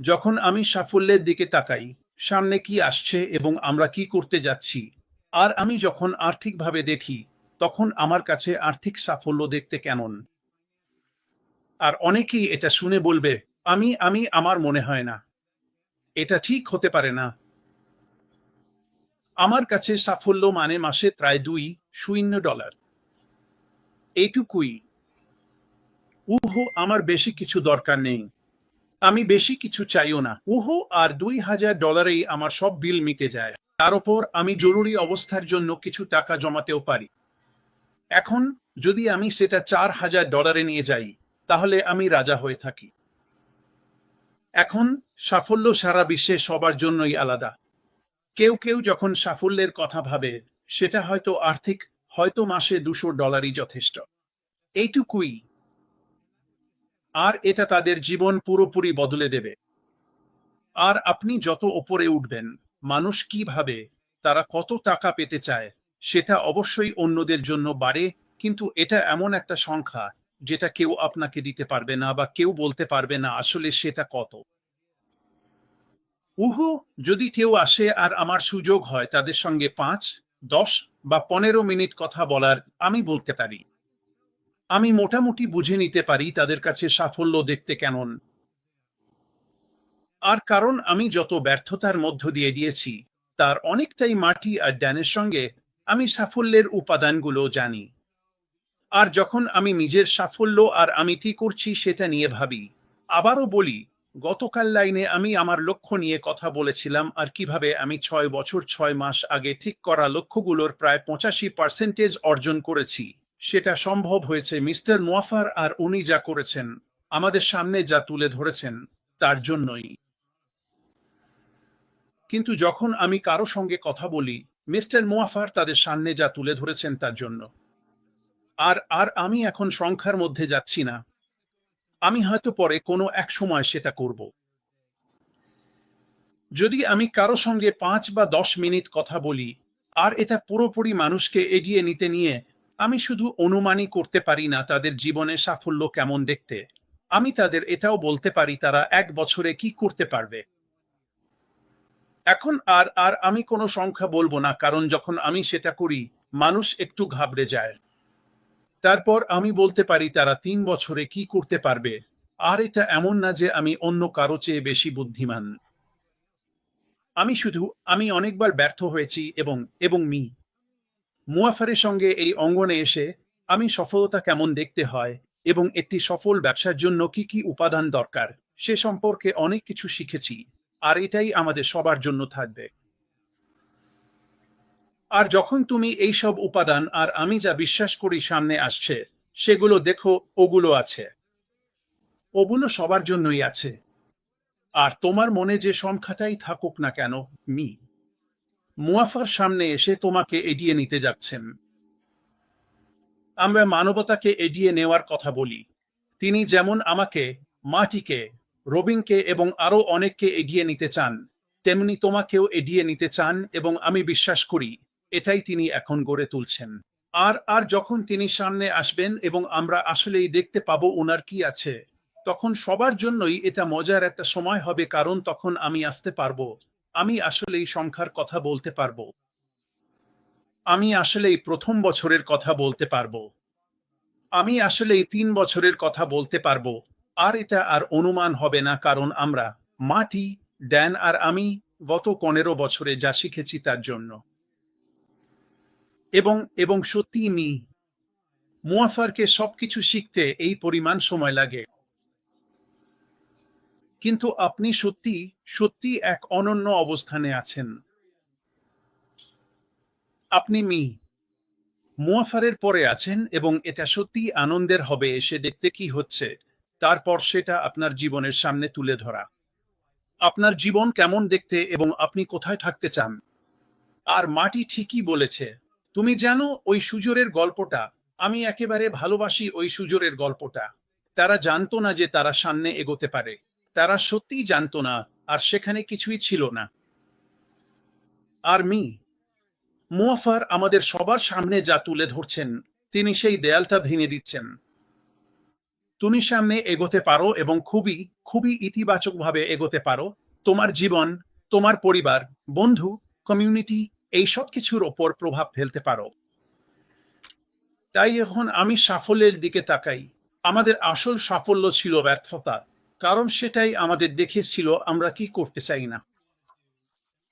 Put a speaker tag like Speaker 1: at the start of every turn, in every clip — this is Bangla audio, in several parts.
Speaker 1: যখন আমি সাফল্যের দিকে তাকাই, সামনে কি আসছে এবং আমরা কি করতে যাচ্ছি, আর আমি যখন আর্থিকভাবে দেখি, তখন আমার কাছে আর্থিক সাফল্য দেখতে কেমন। আর অনেকেই এটা শুনে বলবে, আমি আমার মনে হয় না, এটা ঠিক হতে পারে না। আমার কাছে সাফল্য মানে মাসে প্রায় 2-0 ডলার, এইটুকুই। আমার বেশি কিছু দরকার নেই, আমি বেশি কিছু চাইও না। আর $2000 আমার সব বিল মিটে যায়। তার উপর আমি জরুরি অবস্থার জন্য কিছু টাকা জমাতেও পারি। এখন যদি আমি সেটা $4000 নিয়ে যাই, তাহলে আমি রাজা হয়ে থাকি। এখন সাফল্য সারা বিশ্বে সবার জন্যই আলাদা। কেউ কেউ যখন সাফল্যের কথা ভাবে, সেটা হয়তো আর্থিক, হয়তো মাসে $200 যথেষ্ট, এইটুকুই। আর এটা তাদের জীবন পুরোপুরি বদলে দেবে। আর আপনি যত ওপরে উঠবেন, মানুষ কি ভাবে, তারা কত টাকা পেতে চায়, সেটা অবশ্যই অন্যদের জন্য বাড়ে। কিন্তু এটা এমন একটা সংখ্যা, যেটা কেউ আপনাকে দিতে পারবে না, বা কেউ বলতে পারবে না আসলে সেটা কত। উহু যদি কেউ আসে আর আমার সুযোগ হয় তাদের সঙ্গে 5, 10 বা 15 মিনিট কথা বলার, আমি বলতে পারি, আমি মোটামুটি বুঝে নিতে পারি তাদের কাছে সাফল্য দেখতে কেমন। আর কারণ আমি যত ব্যর্থতার মধ্য দিয়ে দিয়েছি, তার অনেকটাই মাটি আর জ্ঞানের সঙ্গে আমি সাফল্যের উপাদানগুলো জানি। আর যখন আমি নিজের সাফল্য আর আমি কি করছি সেটা নিয়ে ভাবি, আবারও বলি, গতকাল লাইনে আমি আমার লক্ষ্য নিয়ে কথা বলেছিলাম, আর কিভাবে আমি 6 বছর 6 মাস আগে ঠিক করা লক্ষ্যগুলোর প্রায় 85% অর্জন করেছি। সেটা সম্ভব হয়েছে মিস্টার মুয়াফার আর উনি যা করেছেন, আমাদের সামনে যা তুলে ধরেছেন, তার জন্যই। কিন্তু যখন আমি কারো সঙ্গে কথা বলি, মিস্টার মুয়াফার তাদের সামনে যা তুলে ধরেছেন তার জন্য। আর আর আমি এখন সংখ্যার মধ্যে যাচ্ছি না, আমি হয়তো পরে কোনো এক সময় সেটা করব। যদি আমি কারো সঙ্গে 5 বা 10 মিনিট কথা বলি, আর এটা পুরোপুরি মানুষকে এগিয়ে নিতে নিয়ে, আমি শুধু অনুমানই করতে পারি না তাদের জীবনে সাফল্য কেমন দেখতে, আমি তাদের এটাও বলতে পারি তারা 1 বছরে কি করতে পারবে। এখন আর আর আমি কোনো সংখ্যা বলবো না, কারণ যখন আমি সেটা করি, মানুষ একটু ঘাবড়ে যায়। তারপর আমি বলতে পারি তারা 3 বছরে কি করতে পারবে। আর এটা এমন না যে আমি অন্য কারো চেয়ে বেশি বুদ্ধিমান। আমি শুধু, আমি অনেকবার ব্যর্থ হয়েছি, এবং এবং মুয়াফারের সঙ্গে এই অঙ্গনে এসে আমি সফলতা কেমন দেখতে হয়, এবং একটি সফল ব্যবসার জন্য কি কি উপাদান দরকার, সে সম্পর্কে অনেক কিছু শিখেছি। আর এটাই আমাদের সবার জন্য থাকবে। আর যখন তুমি এই সব উপাদান আর আমি যা বিশ্বাস করি সামনে আসছে, সেগুলো দেখো, ওগুলো আছে, ওগুলো সবার জন্যই আছে। আর তোমার মনে যে সংখ্যাটাই থাকুক না কেন, মি মুয়াফার সামনে এসে তোমাকে এগিয়ে নিতে যাচ্ছেন। আমরা মানবতাকে এগিয়ে নেওয়ার কথা বলি। তিনি যেমন আমাকে, মাটিকে, রবিনকে এবং আরো অনেককে এগিয়ে নিতে চান, তেমনি তোমাকেও এগিয়ে নিতে চান, এবং আমি বিশ্বাস করি এটাই তিনি এখন গড়ে তুলছেন। আর আর যখন তিনি সামনে আসবেন এবং আমরা আসলেই দেখতে পাবো ওনার কি আছে, তখন সবার জন্যই এটা মজার একটা সময় হবে, কারণ তখন আমি আসতে পারবো, আমি আসলেই সংখ্যার কথা বলতে পারবো, আমি আসলেই প্রথম বছরের কথা বলতে পারবো, আমি আসলেই 3 বছরের কথা বলতে পারবো। আর এটা আর অনুমান হবে না, কারণ আমরা, মাটি, ড্যান আর আমি, গত 15 বছরে যা শিখেছি তার জন্য। এবং এবং সত্যি মুয়াফারকে সবকিছু শিখতে এই পরিমাণ সময় লাগে। কিন্তু আপনি সত্যি সত্যি এক অনন্য অবস্থানে আছেন। আপনি মুয়াফারের পরে আছেন, এবং এটা সত্যি আনন্দের হবে এসে দেখতে কি হচ্ছে, তারপর সেটা আপনার জীবনের সামনে তুলে ধরা। আপনার জীবন কেমন দেখতে এবং আপনি কোথায় থাকতে চান। আর মাটি ঠিকই বলেছে। তুমি জানো ওই সুজনের গল্পটা, আমি একেবারে ভালোবাসি ওই সুজনের গল্পটা। তারা জানতো না যে তারা সামনে এগোতে পারে, তারা সত্যিই জানতো না, আর সেখানে কিছুই ছিল না। আর মুয়াফার আমাদের সবার সামনে যা তুলে ধরছেন, তিনি সেই দেয়ালটা ভেঙে দিচ্ছেন। তুমি সামনে এগোতে পারো এবং খুবই খুবই ইতিবাচকভাবে এগোতে পারো। তোমার জীবন, তোমার পরিবার, বন্ধু, কমিউনিটি, এই সব কিছুর ওপর প্রভাব ফেলতে পারো। তাই এখন আমি সাফল্যের দিকে তাকাই। আমাদের আসল সাফল্য ছিল ব্যর্থতা, কারণ সেটাই আমাদের দেখিয়েছিল আমরা কি করতে চাই না।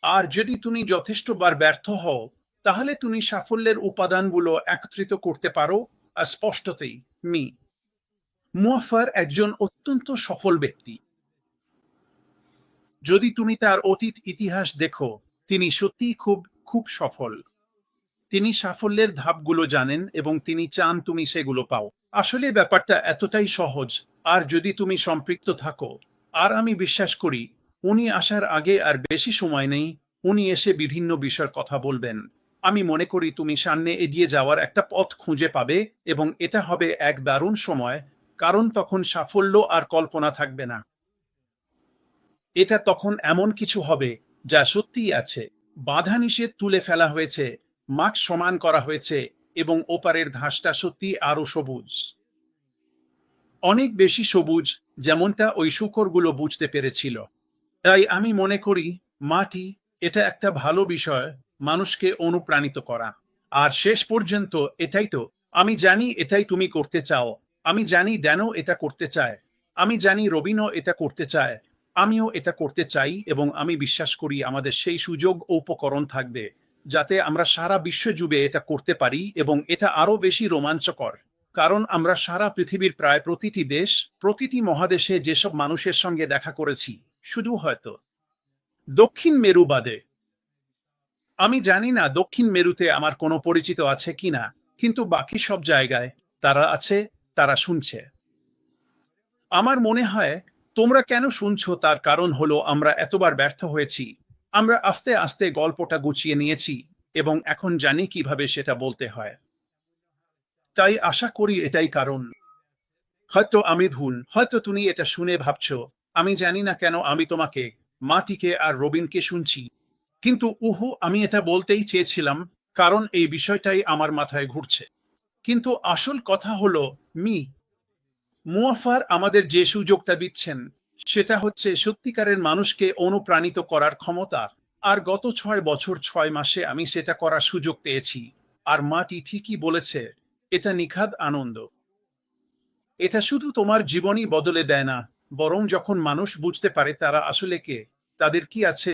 Speaker 1: আর যদি তুমি যথেষ্টবার ব্যর্থ হও, তাহলে তুমি সাফল্যের উপাদানগুলো একত্রিত করতে পারো। আর স্পষ্টতই মি মুয়াফার একজন অত্যন্ত সফল ব্যক্তি। যদি তুমি তার অতীত ইতিহাস দেখো, তিনি সত্যিই খুব খুব সফল। তিনি সাফল্যের ধাপগুলো জানেন এবং তিনি চান তুমি সেগুলো পাও। আসলে ব্যাপারটা এতটাই সহজ। আর যদি তুমি সম্পৃক্ত থাকো, আর আমি বিশ্বাস করি উনি আসার আগে আর বেশি সময় নেই, উনি এসে বিভিন্ন বিষয়ের কথা বলবেন। আমি মনে করি তুমি সামনে এগিয়ে যাওয়ার একটা পথ খুঁজে পাবে এবং এটা হবে এক দারুণ সময়, কারণ তখন সাফল্য আর কল্পনা থাকবে না। এটা তখন এমন কিছু হবে যা সত্যিই আছে। বাধা নিষেধ তুলে ফেলা হয়েছে, মাঠ সমান করা হয়েছে এবং ওপারের ঘাসটা সত্যি আরো সবুজ, অনেক বেশি সবুজ, যেমনটা ওই শূকরগুলো বুঝতে পেরেছিল। তাই আমি মনে করি মাটি এটা একটা ভালো বিষয়, মানুষকে অনুপ্রাণিত করা। আর শেষ পর্যন্ত এটাই তো, আমি জানি এটাই তুমি করতে চাও। আমি জানি ড্যানো এটা করতে চায়। আমি জানি রবিনও এটা করতে চায়। আমিও এটা করতে চাই এবং আমি বিশ্বাস করি আমাদের সেই সুযোগ ও উপকরণ থাকবে যাতে আমরা সারা বিশ্ব জুড়ে এটা করতে পারি এবং এটা আরো বেশি রোমাঞ্চকর। কারণ আমরা সারা পৃথিবীর প্রায় প্রতিটি দেশ, প্রতিটি মহাদেশে যেসব মানুষের সঙ্গে দেখা করেছি, শুধু হয়তো দক্ষিণ মেরু বাদে। আমি জানি না দক্ষিণ মেরুতে আমার কোনো পরিচিত আছে কিনা, কিন্তু বাকি সব জায়গায় তারা আছে, তারা শুনছে। আমার মনে হয় তোমরা কেন শুনছো তার কারণ হলো আমরা এতবার ব্যর্থ হয়েছি। আমরা আস্তে আস্তে গল্পটা গুছিয়ে নিয়েছি এবং এখন জানি কিভাবে সেটা বলতে হয়। তাই আশা করি এটাই কারণ। হয়তো আমি ভুল, হয়তো তুমি এটা শুনে ভাবছো আমি জানি না কেন আমি তোমাকে, মাটিকে আর রবিনকে শুনছি। কিন্তু আমি এটা বলতেই চেয়েছিলাম, কারণ এই বিষয়টাই আমার মাথায় ঘুরছে। কিন্তু আসল কথা হলো মি মুয়াফার আমাদের যে সুযোগটা দিচ্ছেন, সেটা হচ্ছে সত্যিকারের মানুষকে অনুপ্রাণিত করার ক্ষমতা। আর গত 6 বছর 6 মাসে আমি সেটা করার সুযোগ পেয়েছি। আর মাটি ঠিকই বলেছে, এটা নিখাদ আনন্দ। এটা শুধু তোমার জীবনই বদলে দেয় না, বরং যখন মানুষ বুঝতে পারে তারা আসলে কে, তাদের কি আছে,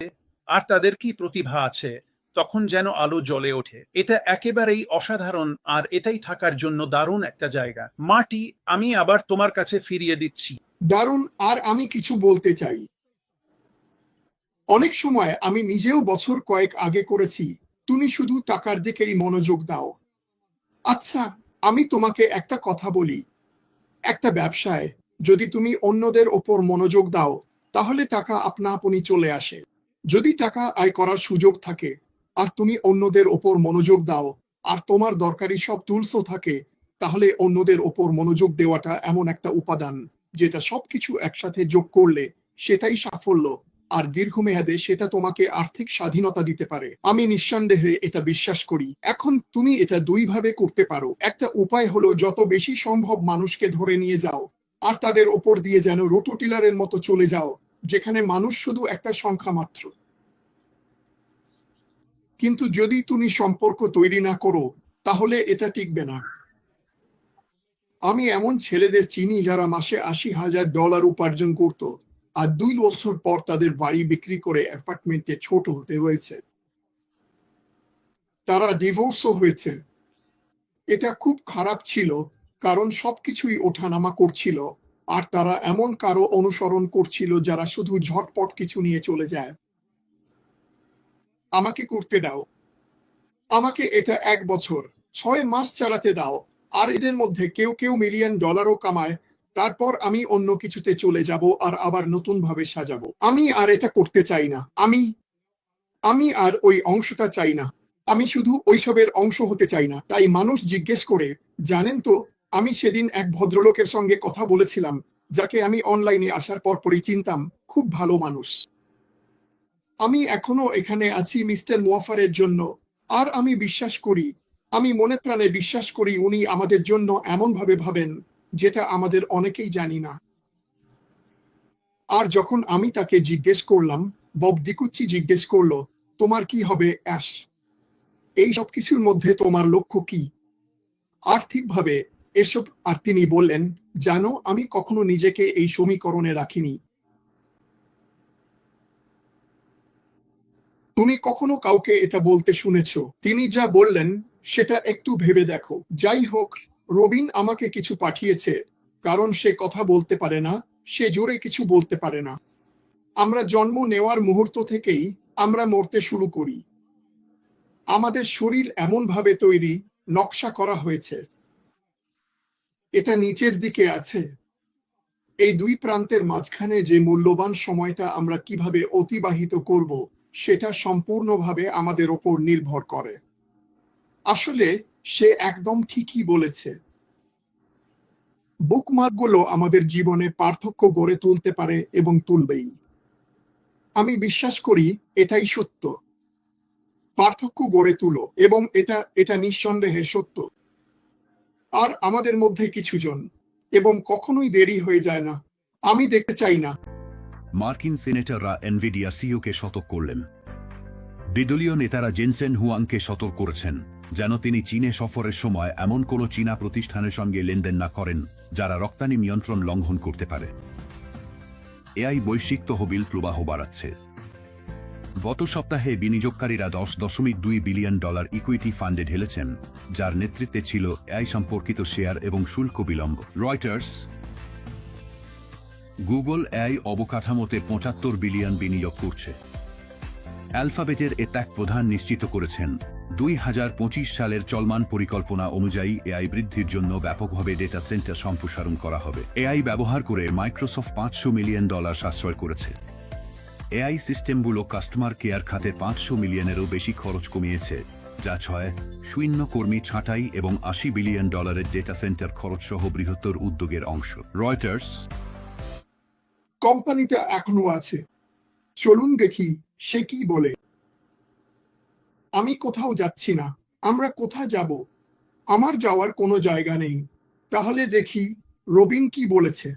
Speaker 1: আর তাদের কি প্রতিভা আছে, তখন যেন আলো জ্বলে ওঠে। এটা একেবারেই অসাধারণ, আর এটাই থাকার জন্য দারুণ একটা জায়গা। মাটি, আমি আবার তোমার কাছে ফিরিয়ে দিচ্ছি।
Speaker 2: দারুণ। আর আমি কিছু বলতে চাই। অনেক সময় আমি নিজেও বছর কয়েক আগে করেছি, তুমি শুধু টাকার দিকেই মনোযোগ দাও। আচ্ছা, আমি তোমাকে একটা কথা বলি, একটা ব্যবসায় যদি তুমি অন্যদের ওপর মনোযোগ দাও, তাহলে টাকা আপনা আপনি চলে আসে। যদি টাকা আয় করার সুযোগ থাকে আর তুমি অন্যদের ওপর মনোযোগ দাও, আর তোমার দরকারি সব টুলসও থাকে, তাহলে অন্যদের ওপর মনোযোগ দেওয়াটা এমন একটা উপাদান যেটা সবকিছু একসাথে যোগ করলে সেটাই সাফল্য। আর দীর্ঘমেয়াদে সেটা তোমাকে আর্থিক স্বাধীনতা দিতে পারে। আমি নিঃসন্দেহে এটা বিশ্বাস করি। এখন তুমি এটা দুই ভাবে করতে পারো। একটা উপায় হলো যত বেশি সম্ভব মানুষকে ধরে নিয়ে যাও, আর তাদের ওপর দিয়ে যেন রোটোটিলারের মতো চলে যাও, যেখানে মানুষ শুধু একটা সংখ্যা মাত্র। কিন্তু যদি তুমি সম্পর্ক তৈরি না করো, তাহলে এটা টিকবে না। আমি এমন ছেলেদের চিনি যারা মাসে $80,000 উপার্জন করত, আর 2 বছর পর তাদের বাড়ি বিক্রি করে অ্যাপার্টমেন্টে ছোট হতে হয়েছে। তারা ডিভোর্সও হয়েছে। এটা খুব খারাপ ছিল, কারণ সবকিছুই ওঠানামা করছিল, আর তারা এমন কারো অনুসরণ করছিল যারা শুধু ঝটপট কিছু নিয়ে চলে যায়। আমাকে করতে দাও। আমাকে এটা 1 বছর 6 মাস চালাতে দাও। আর এদের মধ্যে কেউ কেউ $1,000,000ও কামায়। তারপর আমি অন্য কিছুতে চলে যাব আর আবার নতুন ভাবে সাজাবো। আমি আর এটা করতে চাই না। আমি আর ওই অংশটা চাই না। আমি শুধু ওইসবের অংশ হতে চাই না। তাই মানুষ জিজ্ঞেস করে, জানেন তো, আমি সেদিন এক ভদ্রলোকের সঙ্গে কথা বলেছিলাম, যাকে আমি অনলাইনে আসার পরপরই চিনতাম। খুব ভালো মানুষ। আমি এখনো এখানে আছি মিস্টার মুয়াফারের জন্য। আর আমি বিশ্বাস করি, আমি মনে প্রাণে বিশ্বাস করি উনি আমাদের জন্য এমন ভাবে ভাবেন যেটা আমাদের অনেকেই জানি না। আর যখন আমি তাকে জিজ্ঞেস করলাম, বব দিকুচ্ছি জিজ্ঞেস করলো, তোমার কি হবে অ্যাশ? এই সব কিছুর মধ্যে তোমার লক্ষ্য কি? আর্থিকভাবে এসব। আর তিনি বললেন, জানো, আমি কখনো নিজেকে এই সমীকরণে রাখিনি। তুমি কখনো কাউকে এটা বলতে শুনেছো? তিনি যা বললেন সেটা একটু ভেবে দেখো। যাই হোক, রবিন আমাকে কিছু পাঠিয়েছে, কারণ সে কথা বলতে পারে না, সে জোরে কিছু বলতে পারে না। আমরা জন্ম নেওয়ার মুহূর্ত থেকেই আমরা মরতে শুরু করি। আমাদের শরীর এমনভাবে তৈরি, নকশা করা হয়েছে। এটা নিচের দিকে আছে। এই দুই প্রান্তের মাঝখানে যে মূল্যবান সময়টা আমরা কিভাবে অতিবাহিত করব, সেটা সম্পূর্ণভাবে আমাদের ওপর নির্ভর করে। আসলে সে একদম ঠিকই বলেছে। বুকমার্কগুলো আমাদের জীবনে পার্থক্য গড়ে তুলতে পারে এবং তুলবেই। আমি বিশ্বাস করি এটাই সত্য। পার্থক্য গড়ে তুলো, এবং এটা এটা নিঃসন্দেহে সত্য। আর আমাদের মধ্যে কিছুজন, এবং কখনোই দেরি হয়ে যায় না। আমি দেখতে চাই না।
Speaker 3: মার্কিন সিনেটররা এনভিডিয়া সিইওকে সতর্ক করলেন। বিদলীয় নেতারা জেনসেন হুয়াংকে সতর্ক করেছেন যেন তিনি চীনে সফরের সময় এমন কোনো চীনা প্রতিষ্ঠানের সঙ্গে লেনদেন না করেন যারা রপ্তানি নিয়ন্ত্রণ লঙ্ঘন করতে পারে। এআই বৈশ্বিক তহবিল প্রবাহ বাড়াচ্ছে। গত সপ্তাহে বিনিয়োগকারীরা $10.2 বিলিয়ন ইকুইটি ফান্ডে ঢেলেছেন, যার নেতৃত্বে ছিল এআই সম্পর্কিত শেয়ার এবং শুল্ক বিলম্ব। রয়টার্স। গুগল এআই অবকাঠামোতে 75 বিলিয়ন বিনিয়োগ করছে। অ্যালফাবেটের এটাক প্রধান নিশ্চিত করেছেন 2025 সালের চলমান পরিকল্পনা অনুযায়ী এআই বৃদ্ধির জন্য ব্যাপকভাবে ডেটা সেন্টার সম্প্রসারণ করা হবে। এআই ব্যবহার করে মাইক্রোসফট $500 মিলিয়ন সাশ্রয় করেছে। এআই সিস্টেমগুলো কাস্টমার কেয়ার খাতে $500 মিলিয়নেরও বেশি খরচ কমিয়েছে, যা 6 কর্মী ছাঁটাই এবং $80 বিলিয়ন ডেটা সেন্টার খরচ সহ বৃহত্তর উদ্যোগের অংশ। রয়টার্স।
Speaker 2: কোম্পানিটা এখনো আছে। চলুন দেখি সে কি বলে। আমি কোথাও যাচ্ছি না। আমরা কোথায় যাব? আমার যাওয়ার কোনো জায়গা নেই। তাহলে দেখি রবিন কি বলেছে।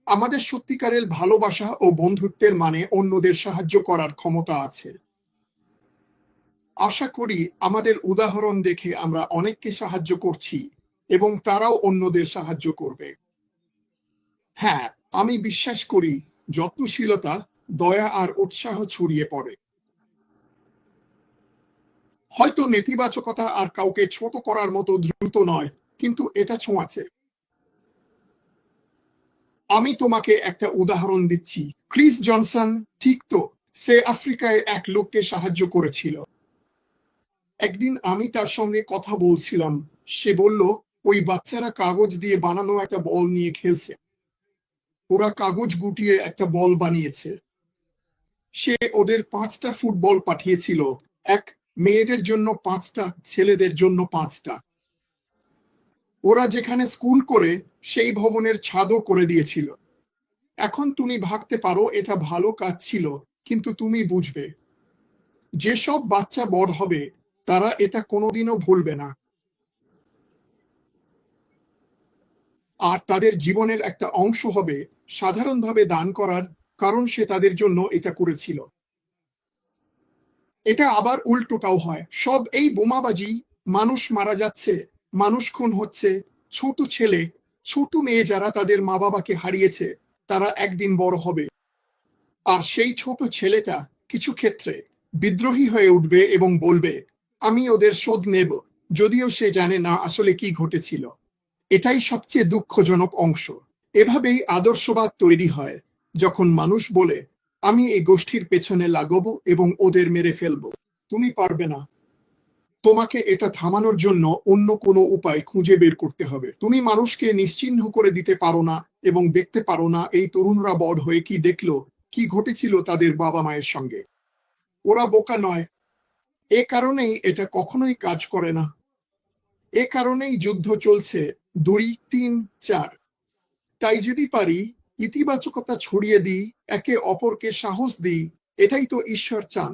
Speaker 2: আমাদের সত্যিকারের ভালোবাসা ও বন্ধুত্বের মানে অন্যদের সাহায্য করার ক্ষমতা আছে। আশা করি আমাদের উদাহরণ দেখে আমরা অনেককে সাহায্য করছি, এবং তারাও অন্যদের সাহায্য করবে। হ্যাঁ, আমি বিশ্বাস করি যত্নশীলতা, দয়া আর উৎসাহ ছড়িয়ে পড়ে। হয়তো নেতিবাচকতা আর কাউকে ছোট করার মতো দ্রুত নয়, কিন্তু এটা ছোঁয়াচে। আমি তোমাকে একটা উদাহরণ দিচ্ছি। ক্রিস জনসন, ঠিক তো? সে আফ্রিকায় এক লোককে সাহায্য করেছিল। একদিন আমি তার সঙ্গে কথা বলছিলাম। সে বলল, ওই বাচ্চারা কাগজ দিয়ে বানানো একটা বল নিয়ে খেলছে। ওরা কাগজ গুটিয়ে একটা বল বানিয়েছে। সে ওদের 5টা ফুটবল পাঠিয়েছিল, এক মেয়েদের জন্য 5টা, ছেলেদের জন্য 5টা। ওরা যেখানে স্কুল করে সেই ভবনের ছাদও করে দিয়েছিল। এখন তুমি ভাবতে পারো এটা ভালো কাজ ছিল, কিন্তু তুমি বুঝবে, যেসব বাচ্চা বড় হবে তারা এটা কোনোদিনও ভুলবে না। আর তাদের জীবনের একটা অংশ হবে সাধারণভাবে দান করার, কারণ সে তাদের জন্য এটা করেছিল। এটা আবার উল্টোটাও হয়। সব এই বোমাবাজি, মানুষ মারা যাচ্ছে, মানুষ খুন হচ্ছে, ছোট ছেলে, ছোট মেয়ে যারা তাদের মা বাবাকে হারিয়েছে, তারা একদিন বড় হবে। আর সেই ছোট ছেলেটা কিছু ক্ষেত্রে বিদ্রোহী হয়ে উঠবে এবং বলবে, আমি ওদের শোধ নেব, যদিও সে জানে না আসলে কি ঘটেছিল। এটাই সবচেয়ে দুঃখজনক অংশ। এভাবেই আদর্শবাদ তৈরি হয়, যখন মানুষ বলে, আমি এই গোষ্ঠীর পেছনে লাগাবো এবং ওদের মেরে ফেলবো। তুমি পারবে না। তোমাকে এটা থামানোর জন্য অন্য কোনো উপায় খুঁজে বের করতে হবে। তুমি মানুষকে নিশ্চিহ্ন করে দিতে পারো না এবং দেখতে পারো না এই তরুণরা বড় হয়ে কি দেখলো, কি ঘটেছিল তাদের বাবা মায়ের সঙ্গে। ওরা বোকা নয়। এ কারণেই এটা কখনোই কাজ করে না। এ কারণেই যুদ্ধ চলছে 2, 3, 4। তাই যদি পারি ইতিবাচকতা ছড়িয়ে দিই, একে অপরকে সাহস দিই, এটাই তো ঈশ্বর চান।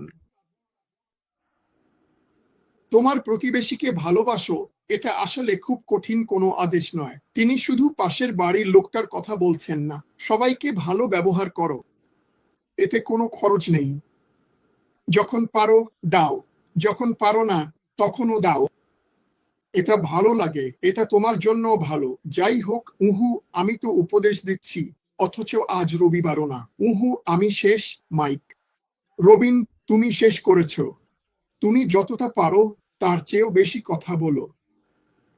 Speaker 2: তোমার প্রতিবেশীকে ভালোবাসো, এটা আসলে খুব কঠিন কোনো আদেশ নয়। তিনি শুধু পাশের বাড়ির লোকটার কথা বলছেন না, সবাইকে ভালো ব্যবহার করো। এতে কোনো খরচ নেই। যখন পারো দাও, যখন পারো না তখনও দাও। এটা ভালো লাগে, এটা তোমার জন্য ভালো। যাই হোক, আমি তো উপদেশ দিচ্ছি, অথচ আজ রবিবারও না। আমি শেষ। মাইক। রবিন, তুমি শেষ করেছো। তুমি যতটা পারো তার চেয়েও বেশি কথা বলো।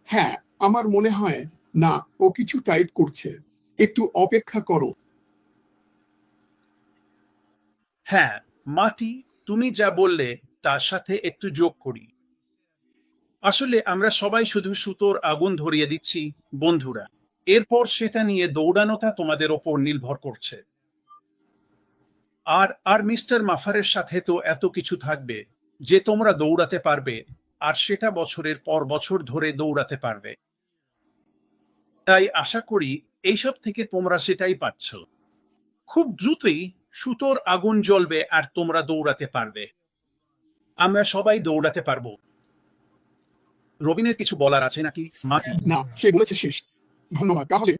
Speaker 2: হ্যাঁ, আমার মনে হয় না ও কিছু টাইপ করছে। একটু অপেক্ষা করো।
Speaker 1: হ্যাঁ, মাটি, তুমি যা বললে তার সাথে একটু যোগ করি। আসলে আমরা সবাই শুধু সুতোর আগুন ধরিয়ে দিচ্ছি, বন্ধুরা। এরপর সেটা নিয়ে দৌড়ানোটা তোমাদের ওপর নির্ভর করছে। আর আর মিস্টার মাফারের সাথে তো এত কিছু থাকবে যে তোমরা দৌড়াতে পারবে, আর সেটা বছরের পর বছর ধরে দৌড়াতে পারবে। তাই আশা করি এইসব থেকে তোমরা সেটাই পাচ্ছ। খুব দ্রুতই সুতোর আগুন জ্বলবে আর তোমরা দৌড়াতে পারবে। আমরা সবাই দৌড়াতে পারবো। রবিনের কিছু বলার আছে নাকি, মাটি?
Speaker 2: না, সে বলেছে শেষ। ধন্যবাদ। তাহলে